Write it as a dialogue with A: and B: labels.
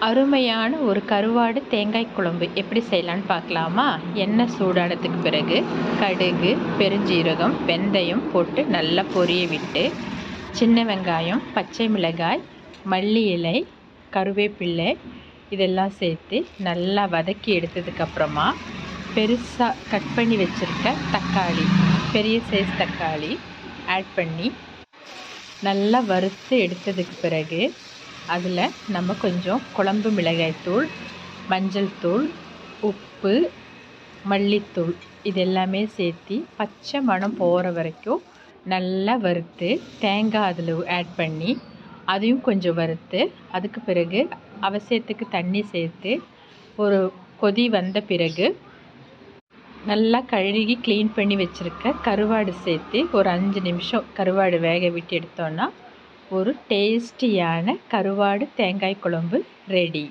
A: அருமையான ஒரு கருவாடு தேங்காய் குழம்பு எப்படி செய்யலான்னு பார்க்கலாமா? எண்ணெய் சூடானதுக்கு பிறகு கடுகு, பெருஞ்சீரகம், வெந்தயம் போட்டு நல்லா பொரிய விட்டு, சின்ன வெங்காயம், பச்சை மிளகாய், மல்லி இலை, கருவேப்பிலை இதெல்லாம் சேர்த்து நல்லா வதக்கி எடுத்ததுக்கப்புறமா பெருசாக கட் பண்ணி வச்சுருக்க தக்காளி, பெரிய சைஸ் தக்காளி ஆட் பண்ணி நல்லா வறுத்து எடுத்ததுக்கு பிறகு அதில் நம்ம கொஞ்சம் குழம்பு மிளகாய்த்தூள், மஞ்சள் தூள், உப்பு, மல்லித்தூள் இதெல்லாமே சேர்த்து பச்சை மணம் போகிற வரைக்கும் நல்லா வறுத்து, தேங்காய் அதில் ஆட் பண்ணி அதையும் கொஞ்சம் வறுத்து, அதுக்கு பிறகு அவசியத்துக்கு தண்ணி சேர்த்து ஒரு கொதி வந்த பிறகு நல்லா கழுகி க்ளீன் பண்ணி வச்சுருக்க கருவாடு சேர்த்து ஒரு 5 நிமிஷம் கருவாடு வேக விட்டு எடுத்தோன்னா ஒரு டேஸ்டியான கருவாடு தேங்காய் குழம்பு ரெடி.